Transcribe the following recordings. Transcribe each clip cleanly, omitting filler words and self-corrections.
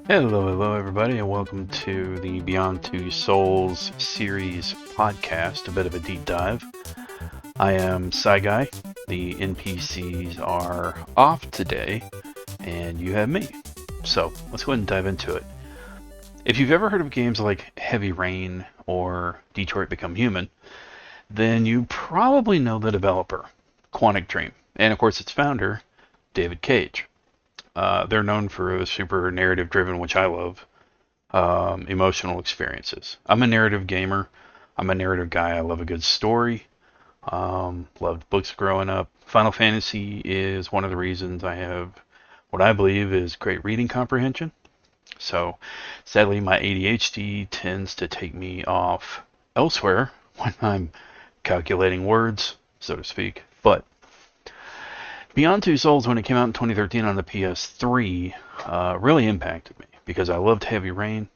Hello everybody, and welcome to the Beyond Two Souls series podcast, a bit of a deep dive. I am Psyguy. The NPCs are off today, and you have me. So, let's go ahead and dive into it. If you've ever heard of games like Heavy Rain or Detroit Become Human, then you probably know the developer, Quantic Dream, and of course its founder, David Cage. They're known for the super narrative driven, which I love, emotional experiences. I'm a narrative gamer. I'm a narrative guy. I love a good story. Loved books growing up. Final Fantasy is one of the reasons I have what I believe is great reading comprehension. So sadly, my ADHD tends to take me off elsewhere when I'm calculating words, so to speak. But Beyond Two Souls, when it came out in 2013 on the PS3, really impacted me because I loved Heavy Rain,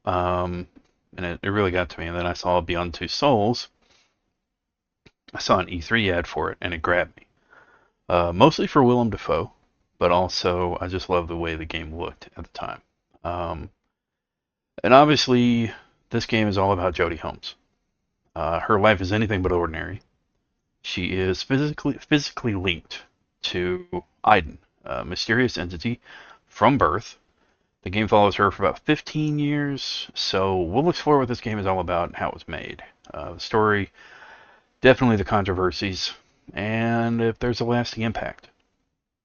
and it really got to me. And then I saw Beyond Two Souls. I saw an E3 ad for it, and it grabbed me. Mostly for Willem Dafoe, but also I just loved the way the game looked at the time. And obviously, this game is all about Jodie Holmes. Her life is anything but ordinary. She is physically linked to Aiden, a mysterious entity from birth. The game follows her for about 15 years, so we'll explore what this game is all about and how it was made. The story, definitely the controversies, and if there's a lasting impact.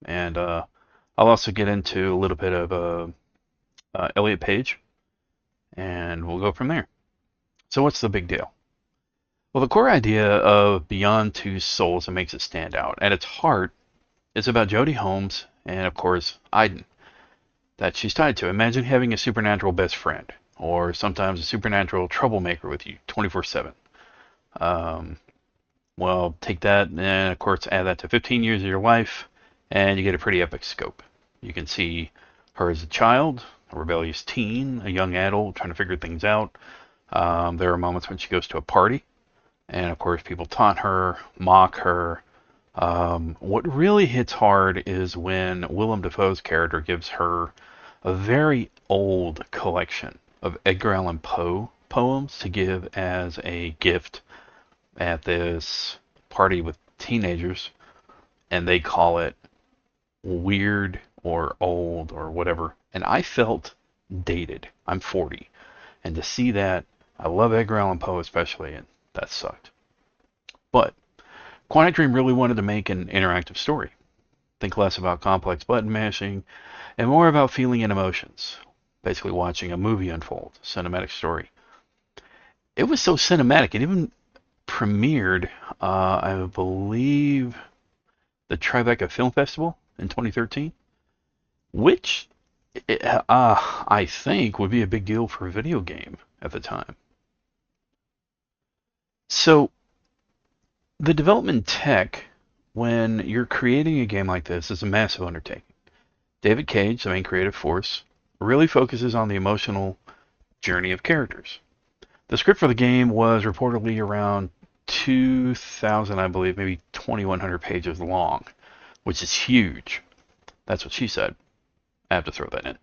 And I'll also get into a little bit of Elliot Page, and we'll go from there. So what's the big deal? Well, the core idea of Beyond Two Souls that makes it stand out, at its heart, is about Jodie Holmes and, of course, Aiden, that she's tied to. Imagine having a supernatural best friend, or sometimes a supernatural troublemaker with you 24/7. Well, take that and, of course, add that to 15 years of your life, and you get a pretty epic scope. You can see her as a child, a rebellious teen, a young adult trying to figure things out. There are moments when she goes to a party, and of course, people taunt her, mock her. What really hits hard is when Willem Dafoe's character gives her a very old collection of Edgar Allan Poe poems to give as a gift at this party with teenagers, and they call it weird or old or whatever. And I felt dated. I'm 40. And to see that, I love Edgar Allan Poe especially, and that sucked. But Quantic Dream really wanted to make an interactive story. Think less about complex button mashing and more about feeling and emotions. Basically watching a movie unfold, cinematic story. It was so cinematic, it even premiered, I believe, the Tribeca Film Festival in 2013, which I think would be a big deal for a video game at the time. So, the development tech, when you're creating a game like this, is a massive undertaking. David Cage, the main creative force, really focuses on the emotional journey of characters. The script for the game was reportedly around 2,000, I believe, maybe 2,100 pages long, which is huge. That's what she said. I have to throw that in.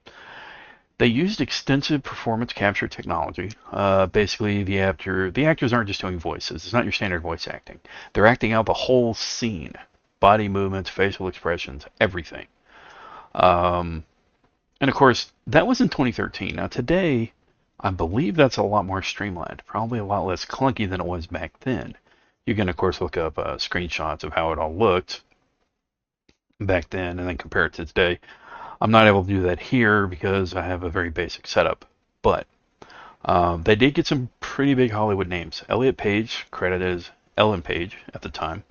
They used extensive performance capture technology. Basically, the actors aren't just doing voices. It's not your standard voice acting. They're acting out the whole scene. Body movements, facial expressions, everything. And of course, that was in 2013. Now today, I believe that's a lot more streamlined. Probably a lot less clunky than it was back then. You can, of course, look up screenshots of how it all looked back then and then compare it to today. I'm not able to do that here because I have a very basic setup, but they did get some pretty big Hollywood names. Elliot Page, credited as Ellen Page at the time,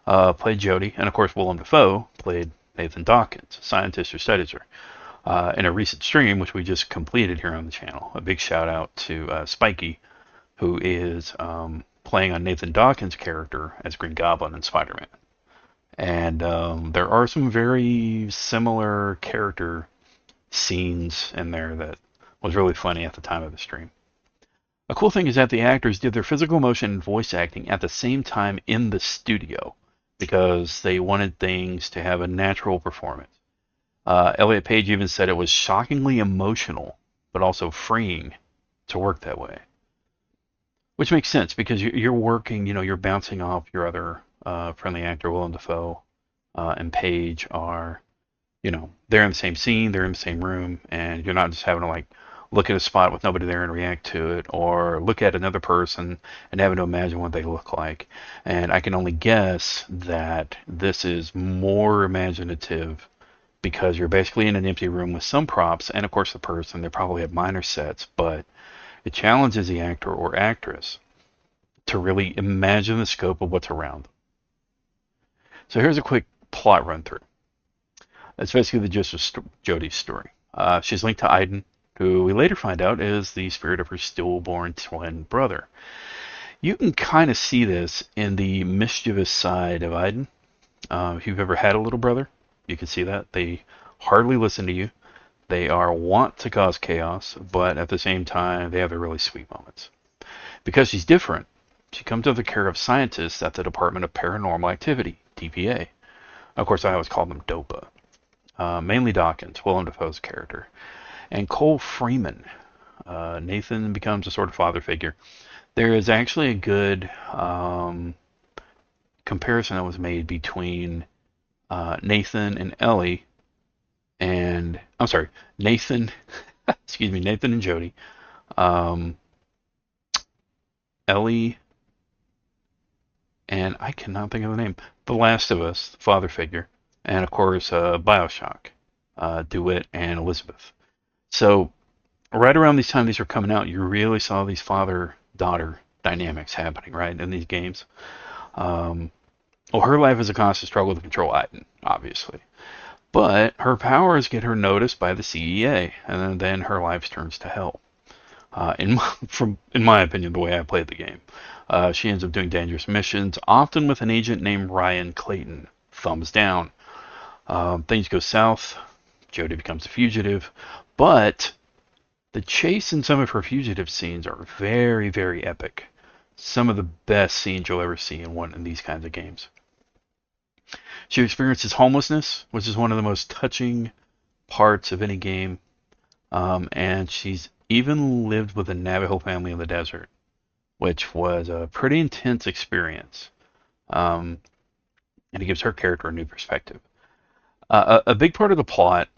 played Jodie, and of course Willem Dafoe played Nathan Dawkins, scientist who studies her. In a recent stream, which we just completed here on the channel, a big shout out to Psyguy, who is playing on Nathan Dawkins' character as Green Goblin and Spider-Man. And there are some very similar character scenes in there that was really funny at the time of the stream. A cool thing is that the actors did their physical motion and voice acting at the same time in the studio because they wanted things to have a natural performance. Elliot Page even said it was shockingly emotional, but also freeing to work that way. Which makes sense because you're working, you're bouncing off your other friendly actor, Willem Dafoe and Page are, they're in the same scene, they're in the same room, and you're not just having to like look at a spot with nobody there and react to it, or look at another person and having to imagine what they look like. And I can only guess that this is more imaginative because you're basically in an empty room with some props, and of course the person, they probably have minor sets, but it challenges the actor or actress to really imagine the scope of what's around them. So here's a quick plot run through. That's basically the gist of Jodie's story. She's linked to Aiden, who we later find out is the spirit of her stillborn twin brother. You can kind of see this in the mischievous side of Aiden. If you've ever had a little brother, you can see that. They hardly listen to you. They are want to cause chaos, but at the same time, they have their really sweet moments. Because she's different, she comes under the care of scientists at the Department of Paranormal Activity, DPA. Of course, I always call them DOPA. Mainly Dawkins, Willem Dafoe's character. And Cole Freeman. Nathan becomes a sort of father figure. There is actually a good comparison that was made between Nathan and Ellie, and I'm sorry, Nathan, excuse me, Nathan and Jodie, Ellie, and I cannot think of the name. The Last of Us, the father figure, and of course Bioshock, DeWitt and Elizabeth. So right around these time these were coming out, you really saw these father-daughter dynamics happening, right, in these games. Well, her life is a constant struggle to control Aiden, obviously. But her powers get her noticed by the CEA, and then her life turns to hell. In my opinion, the way I played the game. She ends up doing dangerous missions, often with an agent named Ryan Clayton. Thumbs down. Things go south. Jodie becomes a fugitive. But the chase in some of her fugitive scenes are very, very epic. Some of the best scenes you'll ever see in one of these kinds of games. She experiences homelessness, which is one of the most touching parts of any game. And she's even lived with a Navajo family in the desert, which was a pretty intense experience. And it gives her character a new perspective. A big part of the plot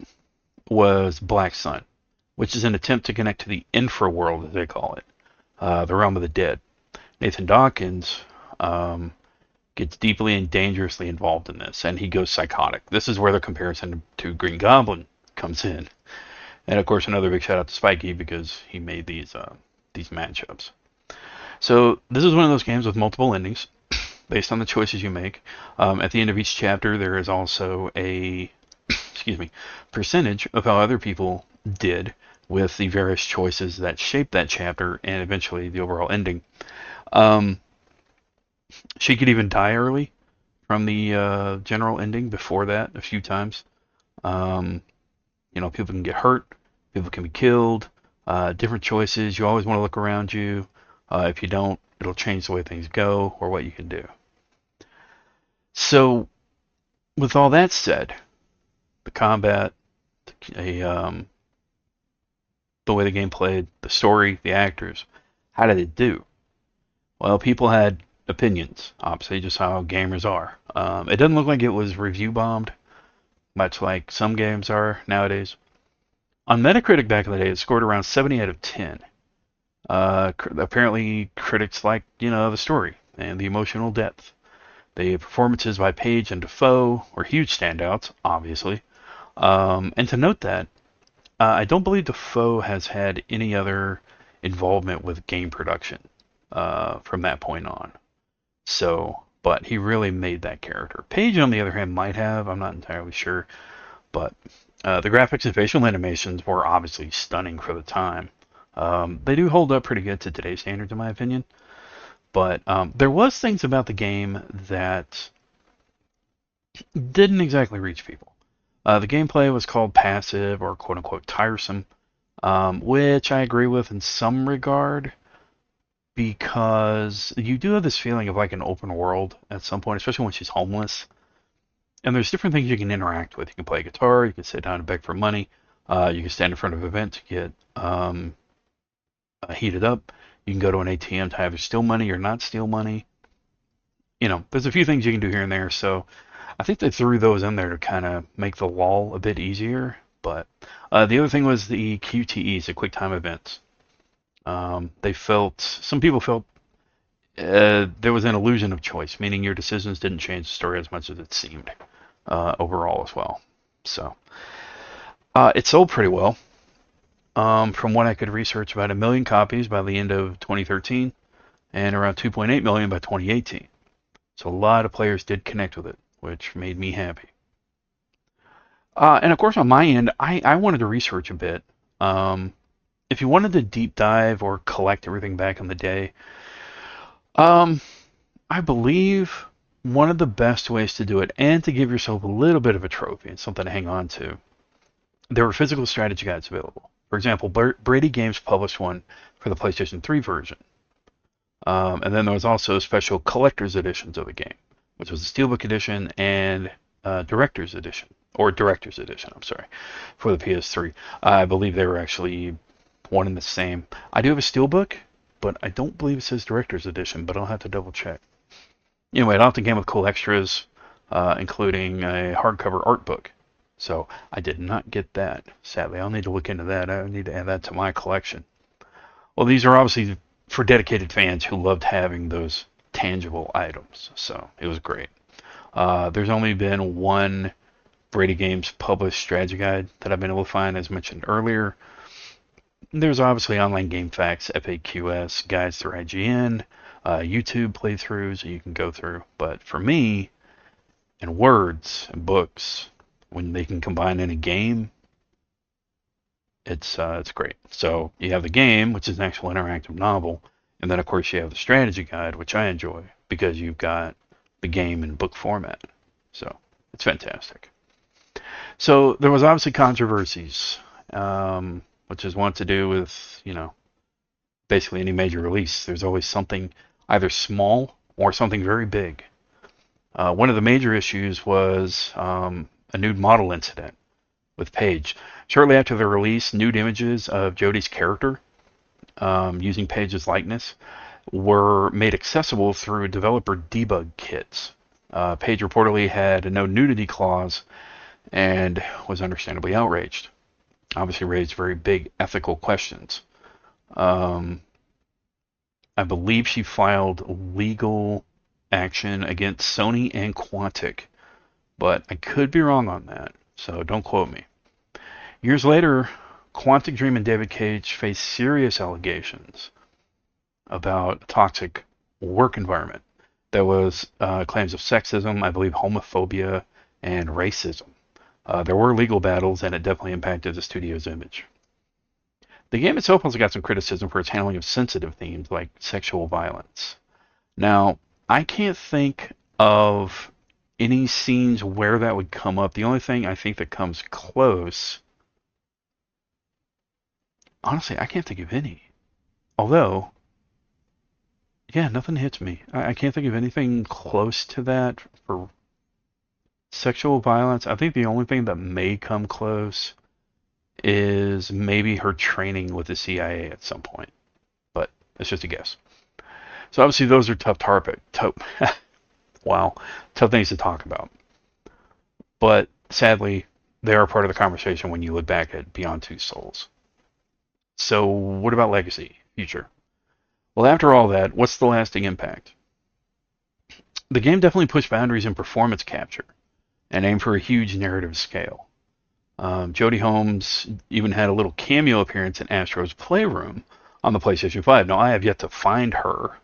was Black Sun, which is an attempt to connect to the infra-world, as they call it, the realm of the dead. Nathan Dawkins gets deeply and dangerously involved in this, and he goes psychotic. This is where the comparison to Green Goblin comes in. And of course, another big shout out to Psyguy because he made these matchups. So this is one of those games with multiple endings based on the choices you make. At the end of each chapter, there is also a percentage of how other people did with the various choices that shaped that chapter and eventually the overall ending. She could even die early from the general ending before that a few times. People can get hurt, people can be killed, different choices. You always want to look around you. If you don't, it'll change the way things go or what you can do. So, with all that said, the combat, the way the game played, the story, the actors, how did it do? Well, people had opinions, obviously, just how gamers are. It doesn't look like it was review bombed, much like some games are nowadays. On Metacritic back in the day, it scored around 70 out of 10. Apparently, critics liked, the story and the emotional depth. The performances by Page and Dafoe were huge standouts, obviously. And to note that, I don't believe Dafoe has had any other involvement with game production from that point on. So, but he really made that character. Page, on the other hand, might have. I'm not entirely sure. But the graphics and facial animations were obviously stunning for the time. They do hold up pretty good to today's standards, in my opinion. But there was things about the game that didn't exactly reach people. The gameplay was called passive or quote-unquote tiresome, which I agree with in some regard, because you do have this feeling of like an open world at some point, especially when she's homeless. And there's different things you can interact with. You can play guitar, you can sit down and beg for money, you can stand in front of an event to get heated up. You can go to an ATM to either steal money or not steal money. There's a few things you can do here and there. So I think they threw those in there to kind of make the lull a bit easier. But the other thing was the QTEs, the quick time events. Some people felt there was an illusion of choice, meaning your decisions didn't change the story as much as it seemed overall as well. So it sold pretty well. From what I could research, about 1 million copies by the end of 2013 and around 2.8 million by 2018. So a lot of players did connect with it, which made me happy. And of course, on my end, I wanted to research a bit. If you wanted to deep dive or collect everything back in the day, I believe one of the best ways to do it, and to give yourself a little bit of a trophy and something to hang on to, there were physical strategy guides available. For example, Brady Games published one for the PlayStation 3 version. And then there was also special collector's editions of the game, which was the Steelbook edition and Director's edition, I'm sorry, for the PS3. I believe they were actually one and the same. I do have a Steelbook, but I don't believe it says Director's edition, but I'll have to double check. Anyway, it often came with cool extras, including a hardcover art book. So I did not get that. Sadly, I'll need to look into that. I need to add that to my collection. Well, these are obviously for dedicated fans who loved having those tangible items. So it was great. There's only been one Brady Games published strategy guide that I've been able to find, as mentioned earlier. There's obviously online game facts, FAQs, guides through IGN, YouTube playthroughs that you can go through. But for me, and words and books, when they can combine in a game, it's great. So you have the game, which is an actual interactive novel, and then of course you have the strategy guide, which I enjoy because you've got the game in book format. So it's fantastic. So there was obviously Controversies, which is one to do with, basically any major release. There's always something either small or something very big. One of the major issues was a nude model incident with Paige. Shortly after the release, nude images of Jodie's character using Paige's likeness were made accessible through developer debug kits. Paige reportedly had a no nudity clause and was understandably outraged. Obviously raised very big ethical questions. I believe she filed legal action against Sony and Quantic, but I could be wrong on that, so don't quote me. Years later, Quantic Dream and David Cage faced serious allegations about a toxic work environment. There was claims of sexism, I believe homophobia, and racism. There were legal battles, and it definitely impacted the studio's image. The game itself also got some criticism for its handling of sensitive themes like sexual violence. Now, I can't think of any scenes where that would come up. The only thing I think that comes close, honestly, I can't think of any. Although, yeah, nothing hits me. I can't think of anything close to that for sexual violence. I think the only thing that may come close is maybe her training with the CIA at some point. But that's just a guess. So obviously those are tough things to talk about. But sadly, they are part of the conversation when you look back at Beyond Two Souls. So what about legacy, future? Well, after all that, what's the lasting impact? The game definitely pushed boundaries in performance capture and aimed for a huge narrative scale. Jodie Holmes even had a little cameo appearance in Astro's Playroom on the PlayStation 5. Now, I have yet to find her,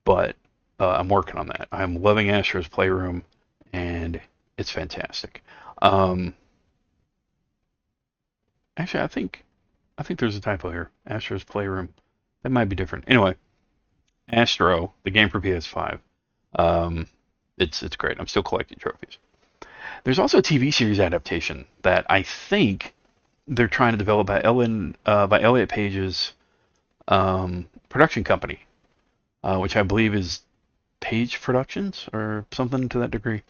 but I'm working on that. I'm loving Astro's Playroom, and it's fantastic. Actually, I think there's a typo here. Astro's Playroom. That might be different. Anyway, Astro, the game for PS5. It's great. I'm still collecting trophies. There's also a TV series adaptation that I think they're trying to develop by Elliot Page's production company, which I believe is Page Productions or something to that degree.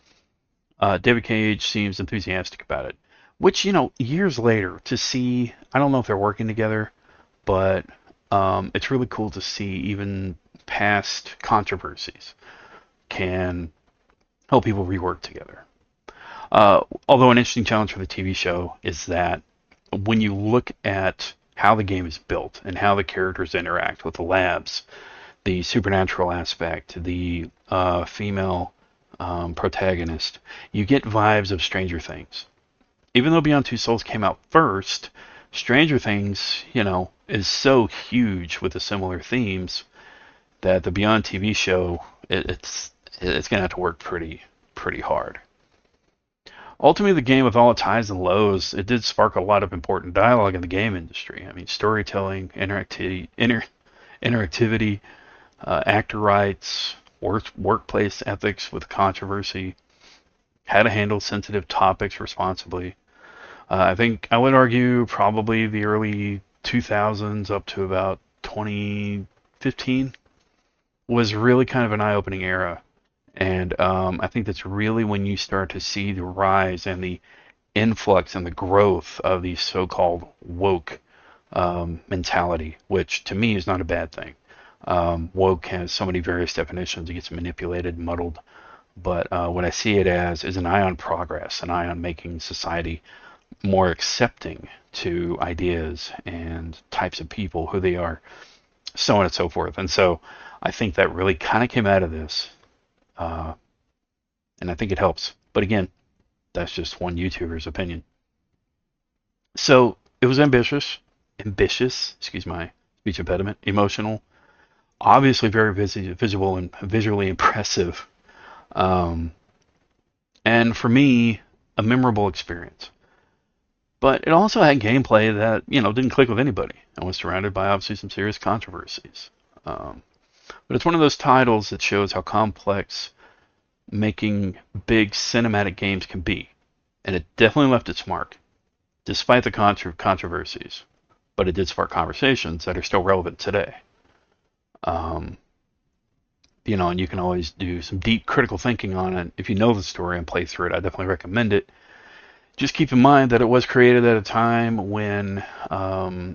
David Cage seems enthusiastic about it, which, years later to see, I don't know if they're working together, but it's really cool to see even past controversies can help people rework together. Although an interesting challenge for the TV show is that when you look at how the game is built and how the characters interact with the labs, the supernatural aspect, the female protagonist, you get vibes of Stranger Things. Even though Beyond Two Souls came out first, Stranger Things, is so huge with the similar themes that the Beyond TV show, it's gonna have to work pretty hard. Ultimately, the game, with all its highs and lows, it did spark a lot of important dialogue in the game industry. I mean, storytelling, interactivity, actor rights, workplace ethics with controversy, how to handle sensitive topics responsibly. I think I would argue probably the early 2000s up to about 2015 was really kind of an eye-opening era. And I think that's really when you start to see the rise and the influx and the growth of the so-called woke mentality, which to me is not a bad thing. Woke has so many various definitions; it gets manipulated, muddled. But what I see it as is an eye on progress, an eye on making society more accepting to ideas and types of people, who they are, so on and so forth. And so I think that really kind of came out of this. And I think it helps. But again, that's just one YouTuber's opinion. So it was ambitious, excuse my speech impediment, emotional, obviously very visual and visually impressive. And for me, a memorable experience. But it also had gameplay that, didn't click with anybody and was surrounded by obviously some serious controversies. But it's one of those titles that shows how complex making big cinematic games can be. And it definitely left its mark, despite the controversies. But it did spark conversations that are still relevant today. And you can always do some deep critical thinking on it. If you know the story and play through it, I definitely recommend it. Just keep in mind that it was created at a time when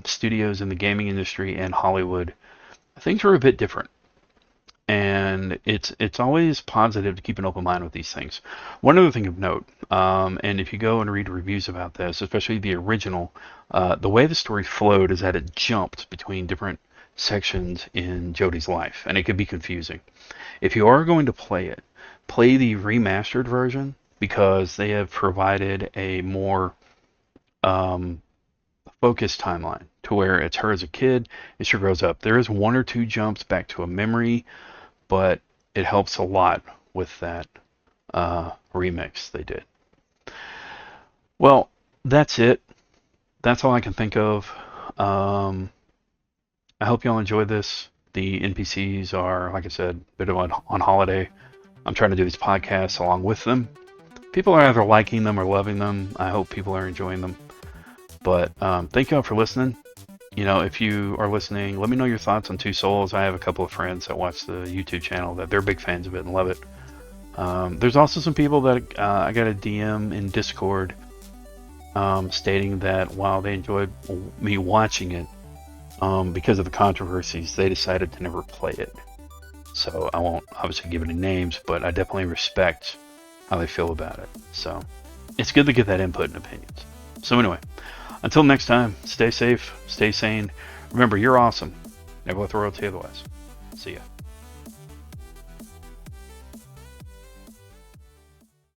studios in the gaming industry and Hollywood, things were a bit different. And it's always positive to keep an open mind with these things. One other thing of note, and if you go and read reviews about this, especially the original, the way the story flowed is that it jumped between different sections in Jodie's life, and it could be confusing. If you are going to play it, play the remastered version, because they have provided a more focused timeline to where it's her as a kid, as she grows up. There is one or two jumps back to a memory, but it helps a lot with that remix they did. Well, that's it. That's all I can think of. I hope y'all enjoyed this. The NPCs are, like I said, a bit of on holiday. I'm trying to do these podcasts along with them. People are either liking them or loving them. I hope people are enjoying them. But thank y'all for listening. If you are listening, let me know your thoughts on Two Souls. I have a couple of friends that watch the YouTube channel that they're big fans of it and love it. There's also some people that I got a DM in Discord stating that while they enjoyed me watching it, because of the controversies, they decided to never play it. So I won't obviously give any names, but I definitely respect how they feel about it. So it's good to get that input and opinions. So anyway, until next time, stay safe, stay sane. Remember, you're awesome. Never let the world tell you otherwise. See ya.